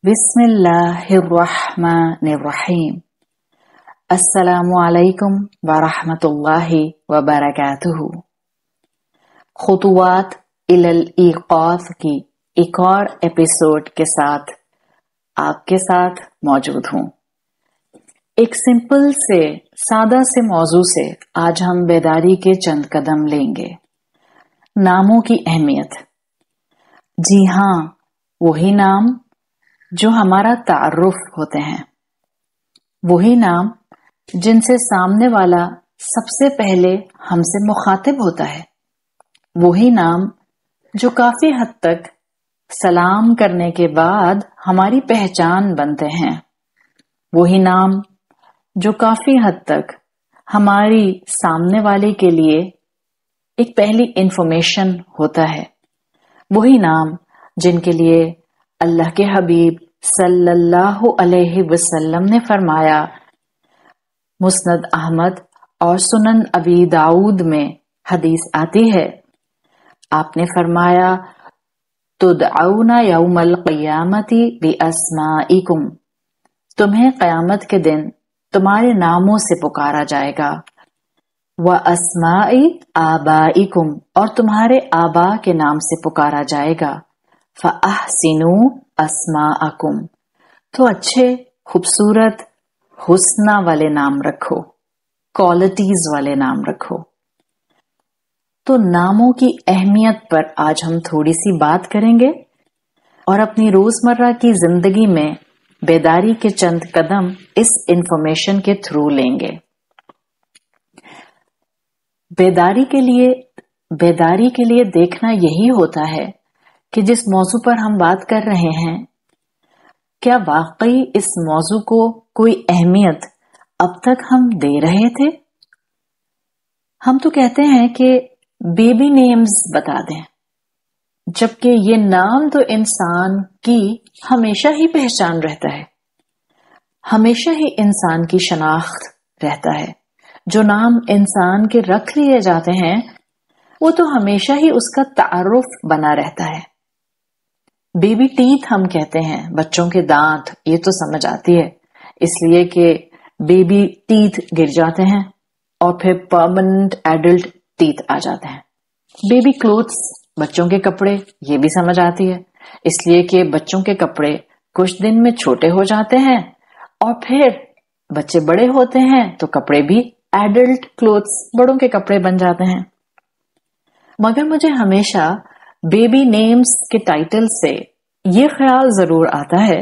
بسم اللہ الرحمن الرحیم۔ السلام علیکم ورحمۃ اللہ وبرکاتہ۔ خطوات الی الایقاظ کی ایک اور ایپیسوڈ کے ساتھ آپ کے ساتھ موجود ہوں۔ ایک سمپل سے سادہ سے موضوع سے آج ہم بیداری کے چند قدم لیں گے۔ ناموں کی اہمیت۔ جی ہاں، وہی نام جو ہمارا تعارف ہوتے ہیں، وہی نام جن سے سامنے والا سب سے پہلے ہم سے مخاطب ہوتا ہے، وہی نام جو کافی حد تک سلام کرنے کے بعد ہماری پہچان بنتے ہیں، وہی نام جو کافی حد تک ہماری سامنے والے کے لیے ایک پہلی انفارمیشن ہوتا ہے، وہی نام جن کے لیے اللہ کے حبیب صلی اللہ علیہ وسلم نے فرمایا، مسند احمد اور سنن ابی داؤد میں حدیث آتی ہے، آپ نے فرمایا تدعون یوم القیامت باسمائکم، تمہیں قیامت کے دن تمہارے ناموں سے پکارا جائے گا، واسماء آبائکم، اور تمہارے آبا کے نام سے پکارا جائے گا، فاحسنوا اسماءکم، تو اچھے خوبصورت حسنہ والے نام رکھو، کوالٹیز والے نام رکھو۔ تو ناموں کی اہمیت پر آج ہم تھوڑی سی بات کریں گے اور اپنی روزمرہ کی زندگی میں بیداری کے چند قدم اس انفارمیشن کے تھرو لیں گے۔ بیداری کے لیے دیکھنا یہی ہوتا ہے کہ جس موضوع پر ہم بات کر رہے ہیں، کیا واقعی اس موضوع کو کوئی اہمیت اب تک ہم دے رہے تھے؟ ہم تو کہتے ہیں کہ بیبی نیمز بتا دیں، جبکہ یہ نام تو انسان کی ہمیشہ ہی پہچان رہتا ہے، ہمیشہ ہی انسان کی شناخت رہتا ہے۔ جو نام انسان کے رکھ لیے جاتے ہیں وہ تو ہمیشہ ہی اس کا تعارف بنا رہتا ہے۔ بیبی ٹیتھ ہم کہتے ہیں، بچوں کے دانت، یہ تو سمجھ آتی ہے، اس لیے کہ بیبی ٹیتھ گر جاتے ہیں اور پھر پرماننٹ ایڈلٹ ٹیتھ آ جاتے ہیں۔ بیبی کلوتھس، بچوں کے کپڑے، یہ بھی سمجھ آتی ہے، اس لیے کہ بچوں کے کپڑے کچھ دن میں چھوٹے ہو جاتے ہیں اور پھر بچے بڑے ہوتے ہیں تو کپڑے بھی ایڈلٹ کلوتھس، بڑوں کے کپڑے بن جاتے ہیں۔ مگر مجھے ہمیشہ بیبی نیمز کے ٹائٹل سے یہ خیال ضرور آتا ہے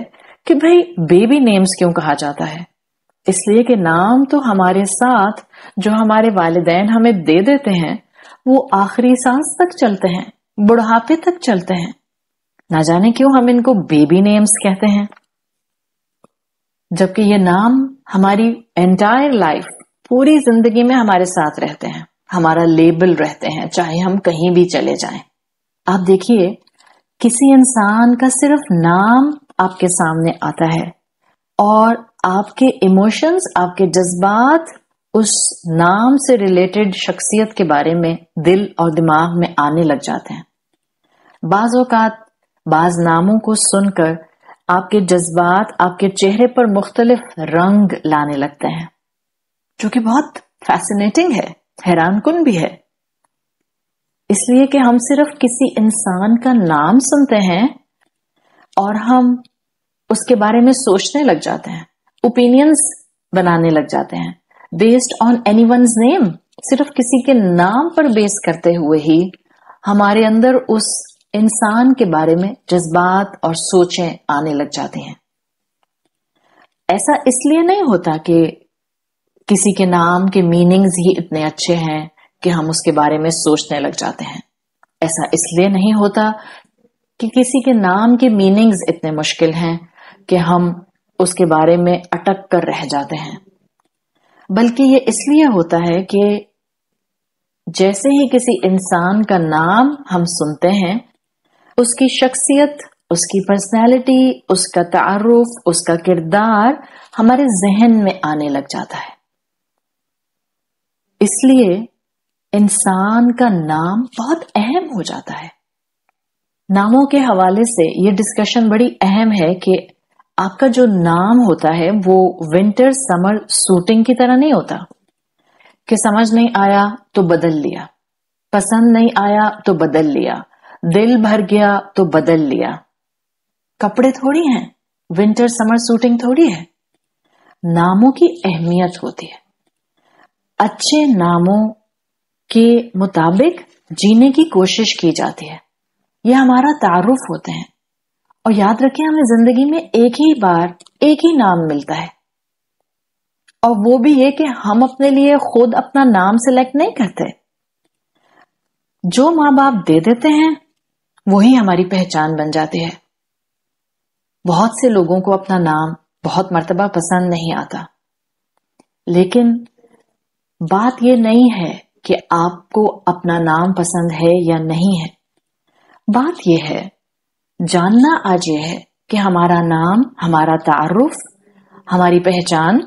کہ بھئی بیبی نیمز کیوں کہا جاتا ہے؟ اس لیے کہ نام تو ہمارے ساتھ جو ہمارے والدین ہمیں دے دیتے ہیں وہ آخری سانس تک چلتے ہیں، بڑھاپے تک چلتے ہیں، نہ جانے کیوں ہم ان کو بیبی نیمز کہتے ہیں، جبکہ یہ نام ہماری انٹائر لائف، پوری زندگی میں ہمارے ساتھ رہتے ہیں، ہمارا لیبل رہتے ہیں، چاہے ہم کہیں بھی چلے جائیں۔ آپ دیکھیے، کسی انسان کا صرف نام آپ کے سامنے آتا ہے اور آپ کے ایموشنز، آپ کے جذبات اس نام سے ریلیٹڈ شخصیت کے بارے میں دل اور دماغ میں آنے لگ جاتے ہیں۔ بعض اوقات بعض ناموں کو سن کر آپ کے جذبات آپ کے چہرے پر مختلف رنگ لانے لگتے ہیں، جو کہ بہت فیسینیٹنگ ہے، حیران کن بھی ہے، اس لیے کہ ہم صرف کسی انسان کا نام سنتے ہیں اور ہم اس کے بارے میں سوچنے لگ جاتے ہیں، اوپینینز بنانے لگ جاتے ہیں بیسڈ آن اینی ونز نیم، صرف کسی کے نام پر بیس کرتے ہوئے ہی ہمارے اندر اس انسان کے بارے میں جذبات اور سوچیں آنے لگ جاتی ہیں۔ ایسا اس لیے نہیں ہوتا کہ کسی کے نام کے میننگز ہی اتنے اچھے ہیں کہ ہم اس کے بارے میں سوچنے لگ جاتے ہیں، ایسا اس لیے نہیں ہوتا کہ کسی کے نام کے میننگز اتنے مشکل ہیں کہ ہم اس کے بارے میں اٹک کر رہ جاتے ہیں، بلکہ یہ اس لیے ہوتا ہے کہ جیسے ہی کسی انسان کا نام ہم سنتے ہیں، اس کی شخصیت، اس کی پرسنالٹی، اس کا تعارف، اس کا کردار ہمارے ذہن میں آنے لگ جاتا ہے۔ اس لیے انسان کا نام بہت اہم ہو جاتا ہے۔ ناموں کے حوالے سے یہ ڈسکشن بڑی اہم ہے کہ آپ کا جو نام ہوتا ہے وہ ونٹر سمر سوٹنگ کی طرح نہیں ہوتا کہ سمجھ نہیں آیا تو بدل لیا، پسند نہیں آیا تو بدل لیا، دل بھر گیا تو بدل لیا۔ کپڑے تھوڑی ہیں، ونٹر سمر سوٹنگ تھوڑی ہے۔ ناموں کی اہمیت ہوتی ہے، اچھے ناموں کے مطابق جینے کی کوشش کی جاتی ہے، یہ ہمارا تعارف ہوتے ہیں۔ اور یاد رکھیں ہمیں زندگی میں ایک ہی بار ایک ہی نام ملتا ہے، اور وہ بھی یہ کہ ہم اپنے لیے خود اپنا نام سلیکٹ نہیں کرتے، جو ماں باپ دے دیتے ہیں وہی ہماری پہچان بن جاتی ہے۔ بہت سے لوگوں کو اپنا نام بہت مرتبہ پسند نہیں آتا، لیکن بات یہ نہیں ہے کہ آپ کو اپنا نام پسند ہے یا نہیں ہے، بات یہ ہے، جاننا آج یہ ہے کہ ہمارا نام، ہمارا تعارف، ہماری پہچان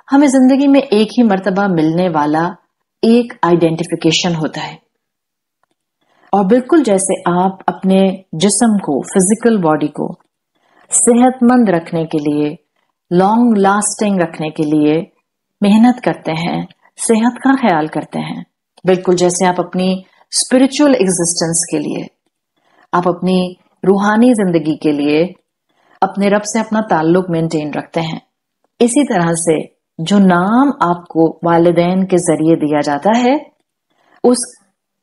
ہمیں زندگی میں ایک ہی مرتبہ ملنے والا ایک آئیڈینٹیفیکیشن ہوتا ہے۔ اور بالکل جیسے آپ اپنے جسم کو، فزیکل باڈی کو صحت مند رکھنے کے لیے، لانگ لاسٹنگ رکھنے کے لیے محنت کرتے ہیں، صحت کا خیال کرتے ہیں، بالکل جیسے آپ اپنی اسپرچل ایگزسٹنس کے لیے، آپ اپنی روحانی زندگی کے لیے اپنے رب سے اپنا تعلق مینٹین رکھتے ہیں، اسی طرح سے جو نام آپ کو والدین کے ذریعے دیا جاتا ہے، اس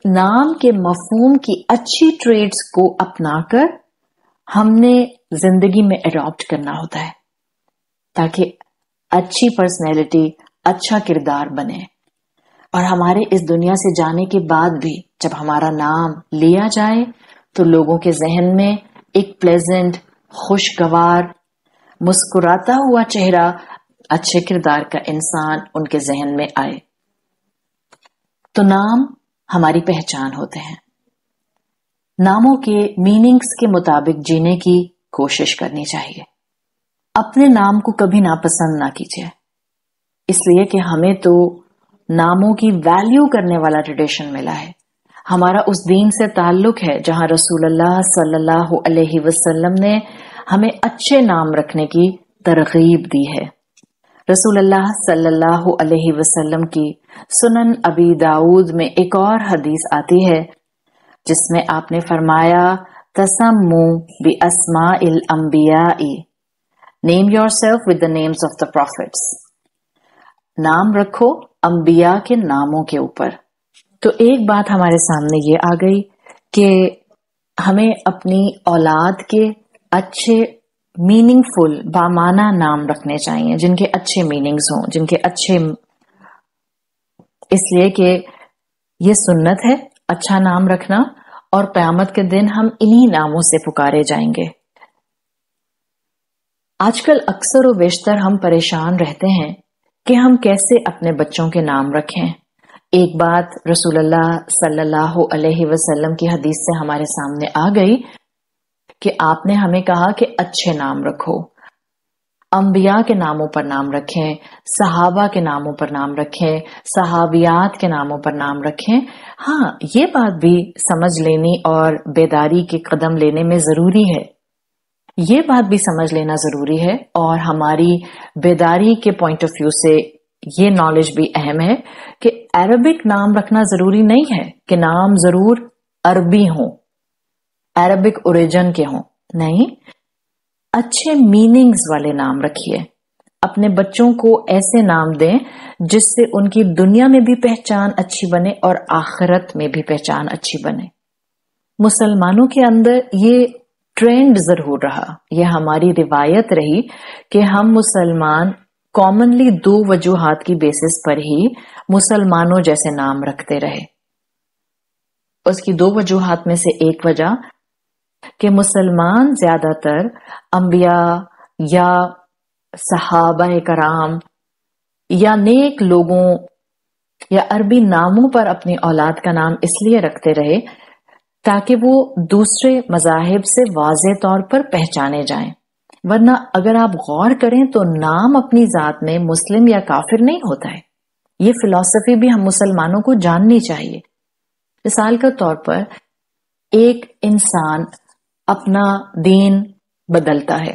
نام کے مفہوم کی اچھی ٹریٹس کو اپنا کر ہم نے زندگی میں اڈاپٹ کرنا ہوتا ہے، تاکہ اچھی پرسنالٹی، اچھا کردار بنے، اور ہمارے اس دنیا سے جانے کے بعد بھی جب ہمارا نام لیا جائے تو لوگوں کے ذہن میں ایک پلیزنٹ، خوشگوار، مسکراتا ہوا چہرہ، اچھے کردار کا انسان ان کے ذہن میں آئے۔ تو نام ہماری پہچان ہوتے ہیں، ناموں کے میننگز کے مطابق جینے کی کوشش کرنی چاہیے۔ اپنے نام کو کبھی ناپسند نہ کیجیے، اس لیے کہ ہمیں تو ناموں کی ویلیو کرنے والا ٹریڈیشن ملا ہے، ہمارا اس دین سے تعلق ہے جہاں رسول اللہ صلی اللہ علیہ وسلم نے ہمیں اچھے نام رکھنے کی ترغیب دی ہے۔ رسول اللہ صلی اللہ علیہ وسلم کی سنن ابی داؤد میں ایک اور حدیث آتی ہے جس میں آپ نے فرمایا، تسموا باسماء الانبیاء، name yourself with the names of the prophets، نام رکھو انبیاء کے ناموں کے اوپر۔ تو ایک بات ہمارے سامنے یہ آ گئی کہ ہمیں اپنی اولاد کے اچھے میننگ فل، بامعنی نام رکھنے چاہیے، جن کے اچھے میننگز ہوں، جن کے اچھے، اس لیے کہ یہ سنت ہے اچھا نام رکھنا، اور قیامت کے دن ہم انہی ناموں سے پکارے جائیں گے۔ آج کل اکثر و بیشتر ہم پریشان رہتے ہیں کہ ہم کیسے اپنے بچوں کے نام رکھیں۔ ایک بات رسول اللہ صلی اللہ علیہ وسلم کی حدیث سے ہمارے سامنے آ گئی کہ آپ نے ہمیں کہا کہ اچھے نام رکھو، انبیاء کے ناموں پر نام رکھیں، صحابہ کے ناموں پر نام رکھیں، صحابیات کے ناموں پر نام رکھیں۔ ہاں، یہ بات بھی سمجھ لینی اور بیداری کے قدم لینے میں ضروری ہے، یہ بات بھی سمجھ لینا ضروری ہے، اور ہماری بیداری کے پوائنٹ آف ویو سے یہ نالج بھی اہم ہے کہ عربک نام رکھنا ضروری نہیں ہے کہ نام ضرور عربی ہوں، عربک اوریجن کے ہوں، نہیں، اچھے میننگز والے نام رکھیے۔ اپنے بچوں کو ایسے نام دیں جس سے ان کی دنیا میں بھی پہچان اچھی بنے اور آخرت میں بھی پہچان اچھی بنے۔ مسلمانوں کے اندر یہ ٹرینڈ ضرور رہا، یہ ہماری روایت رہی کہ ہم مسلمان کامنلی دو وجوہات کی بیسس پر ہی مسلمانوں جیسے نام رکھتے رہے۔ اس کی دو وجوہات میں سے ایک وجہ کہ مسلمان زیادہ تر انبیاء یا صحابہ کرام یا نیک لوگوں یا عربی ناموں پر اپنی اولاد کا نام اس لیے رکھتے رہے تاکہ وہ دوسرے مذاہب سے واضح طور پر پہچانے جائیں، ورنہ اگر آپ غور کریں تو نام اپنی ذات میں مسلم یا کافر نہیں ہوتا ہے۔ یہ فلسفی بھی ہم مسلمانوں کو جاننی چاہیے۔ مثال کے طور پر ایک انسان اپنا دین بدلتا ہے،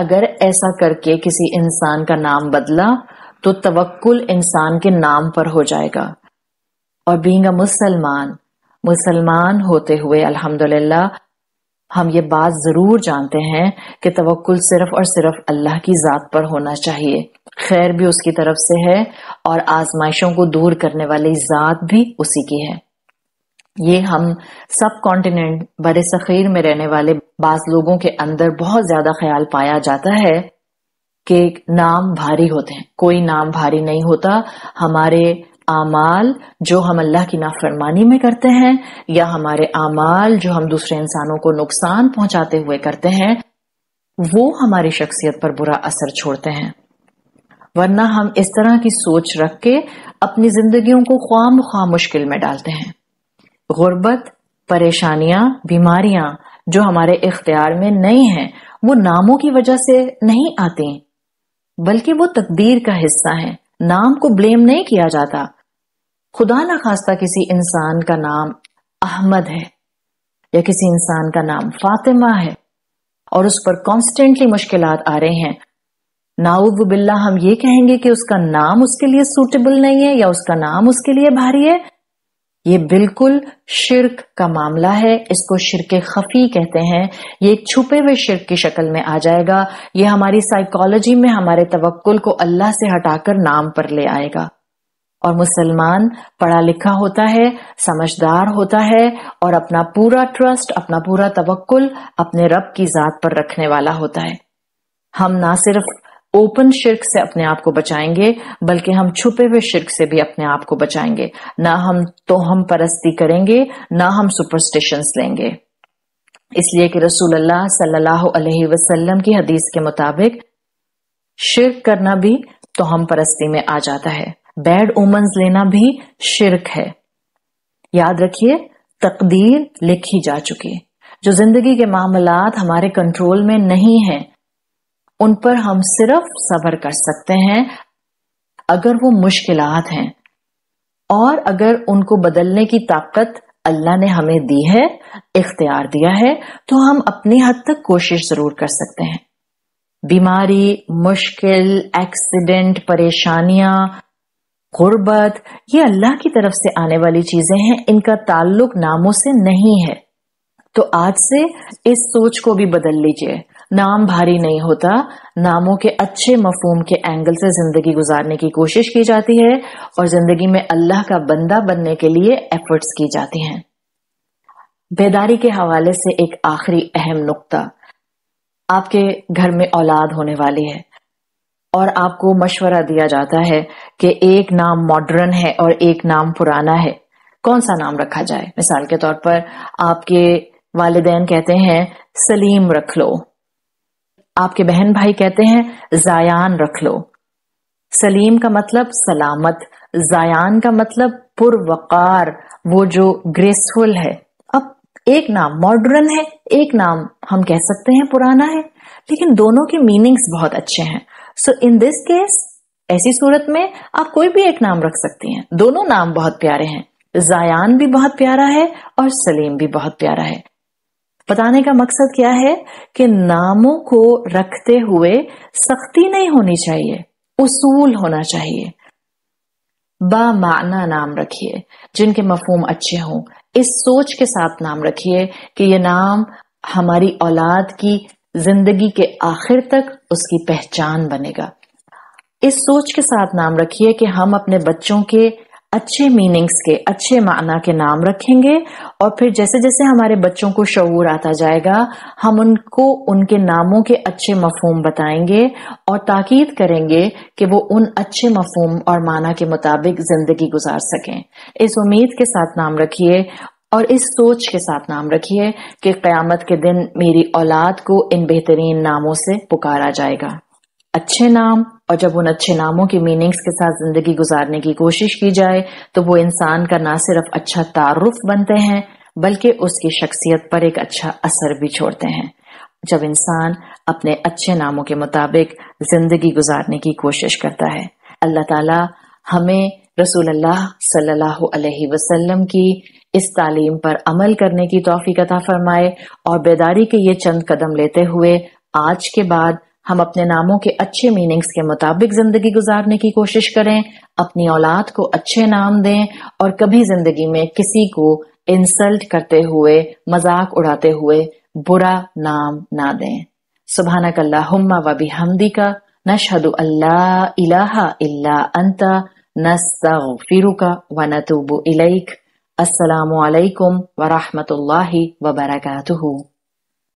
اگر ایسا کر کے کسی انسان کا نام بدلا تو توکل انسان کے نام پر ہو جائے گا. اور بینگ اے مسلمان ہوتے ہوئے الحمدللہ ہم یہ بات ضرور جانتے ہیں کہ توکل صرف اور صرف اللہ کی ذات پر ہونا چاہیے. خیر بھی اس کی طرف سے ہے اور آزمائشوں کو دور کرنے والی ذات بھی اسی کی ہے. یہ ہم سب کانٹیننٹ بر صغیر میں رہنے والے بعض لوگوں کے اندر بہت زیادہ خیال پایا جاتا ہے کہ نام بھاری ہوتے ہیں. کوئی نام بھاری نہیں ہوتا. ہمارے اعمال جو ہم اللہ کی نافرمانی میں کرتے ہیں یا ہمارے اعمال جو ہم دوسرے انسانوں کو نقصان پہنچاتے ہوئے کرتے ہیں وہ ہماری شخصیت پر برا اثر چھوڑتے ہیں. ورنہ ہم اس طرح کی سوچ رکھ کے اپنی زندگیوں کو خواہ مخواہ مشکل میں ڈالتے ہیں. غربت، پریشانیاں، بیماریاں جو ہمارے اختیار میں نہیں ہیں وہ ناموں کی وجہ سے نہیں آتی بلکہ وہ تقدیر کا حصہ ہیں. نام کو بلیم نہیں کیا جاتا. خدا نہ خواستہ کسی انسان کا نام احمد ہے یا کسی انسان کا نام فاطمہ ہے اور اس پر کانسٹنٹلی مشکلات آ رہے ہیں. نعوذ باللہ ہم یہ کہیں گے کہ اس کا نام اس کے لیے سوٹیبل نہیں ہے یا اس کا نام اس کے لیے بھاری ہے. یہ بالکل شرک کا معاملہ ہے. اس کو شرک خفی کہتے ہیں. یہ ایک چھپے ہوئے شرک کی شکل میں آ جائے گا. یہ ہماری سائیکالوجی میں ہمارے توکل کو اللہ سے ہٹا کر نام پر لے آئے گا. اور مسلمان پڑھا لکھا ہوتا ہے، سمجھدار ہوتا ہے اور اپنا پورا ٹرسٹ، اپنا پورا توکل اپنے رب کی ذات پر رکھنے والا ہوتا ہے. ہم نہ صرف اوپن شرک سے اپنے آپ کو بچائیں گے بلکہ ہم چھپے ہوئے شرک سے بھی اپنے آپ کو بچائیں گے. نہ ہم توہم پرستی کریں گے، نہ ہم سپرسٹیشنز لیں گے. اس لیے کہ رسول اللہ صلی اللہ علیہ وسلم کی حدیث کے مطابق شرک کرنا بھی توہم پرستی میں آ جاتا ہے. بیڈ اومنز لینا بھی شرک ہے. یاد رکھیے تقدیر لکھی جا چکی. جو زندگی کے معاملات ہمارے کنٹرول میں نہیں ہیں ان پر ہم صرف صبر کر سکتے ہیں اگر وہ مشکلات ہیں اور اگر ان کو بدلنے کی طاقت اللہ نے ہمیں دی ہے، اختیار دیا ہے تو ہم اپنی حد تک کوشش ضرور کر سکتے ہیں. بیماری، مشکل، ایکسیڈنٹ، پریشانیاں، غربت یہ اللہ کی طرف سے آنے والی چیزیں ہیں. ان کا تعلق ناموں سے نہیں ہے. تو آج سے اس سوچ کو بھی بدل لیجئے. نام بھاری نہیں ہوتا. ناموں کے اچھے مفہوم کے اینگل سے زندگی گزارنے کی کوشش کی جاتی ہے اور زندگی میں اللہ کا بندہ بننے کے لیے ایفرٹس کی جاتی ہیں. بیداری کے حوالے سے ایک آخری اہم نقطہ. آپ کے گھر میں اولاد ہونے والی ہے اور آپ کو مشورہ دیا جاتا ہے کہ ایک نام ماڈرن ہے اور ایک نام پرانا ہے. کون سا نام رکھا جائے؟ مثال کے طور پر آپ کے والدین کہتے ہیں سلیم رکھ لو، آپ کے بہن بھائی کہتے ہیں زایان رکھ لو. سلیم کا مطلب سلامت، زایان کا مطلب پروقار، وہ جو گریسفل ہے. اب ایک نام ماڈرن ہے، ایک نام ہم کہہ سکتے ہیں پرانا ہے، لیکن دونوں کے میننگز بہت اچھے ہیں. سو ان دس کیس ایسی صورت میں آپ کوئی بھی ایک نام رکھ سکتی ہیں. دونوں نام بہت پیارے ہیں. زایان بھی بہت پیارا ہے اور سلیم بھی بہت پیارا ہے. بتانے کا مقصد کیا ہے کہ ناموں کو رکھتے ہوئے سختی نہیں ہونی چاہیے، اصول ہونا چاہیے. با معنی نام رکھیے جن کے مفہوم اچھے ہوں. اس سوچ کے ساتھ نام رکھیے کہ یہ نام ہماری اولاد کی زندگی کے آخر تک اس کی پہچان بنے گا. اس سوچ کے ساتھ نام رکھیے کہ ہم اپنے بچوں کے اچھے میننگز کے، اچھے معنی کے نام رکھیں گے اور پھر جیسے جیسے ہمارے بچوں کو شعور آتا جائے گا ہم ان کو ان کے ناموں کے اچھے مفہوم بتائیں گے اور تاکید کریں گے کہ وہ ان اچھے مفہوم اور معنی کے مطابق زندگی گزار سکیں. اس امید کے ساتھ نام رکھیے اور اس سوچ کے ساتھ نام رکھیے کہ قیامت کے دن میری اولاد کو ان بہترین ناموں سے پکارا جائے گا. اچھے نام، اور جب ان اچھے ناموں کی میننگز کے ساتھ زندگی گزارنے کی کوشش کی جائے تو وہ انسان کا نہ صرف اچھا تعارف بنتے ہیں بلکہ اس کی شخصیت پر ایک اچھا اثر بھی چھوڑتے ہیں. جب انسان اپنے اچھے ناموں کے مطابق زندگی گزارنے کی کوشش کرتا ہے. اللہ تعالی ہمیں رسول اللہ صلی اللہ علیہ وسلم کی اس تعلیم پر عمل کرنے کی توفیق عطا فرمائے اور بیداری کے یہ چند قدم لیتے ہوئے آج کے بعد ہم اپنے ناموں کے اچھے میننگز کے مطابق زندگی گزارنے کی کوشش کریں، اپنی اولاد کو اچھے نام دیں اور کبھی زندگی میں کسی کو انسلٹ کرتے ہوئے، مذاق اڑاتے ہوئے برا نام نہ دیں۔ سبحانک اللہم و بحمدک، نشہد ان لا الہ الا انت، نستغفرک و نتوب الیک۔ السلام علیکم ورحمۃ اللہ وبرکاتہ۔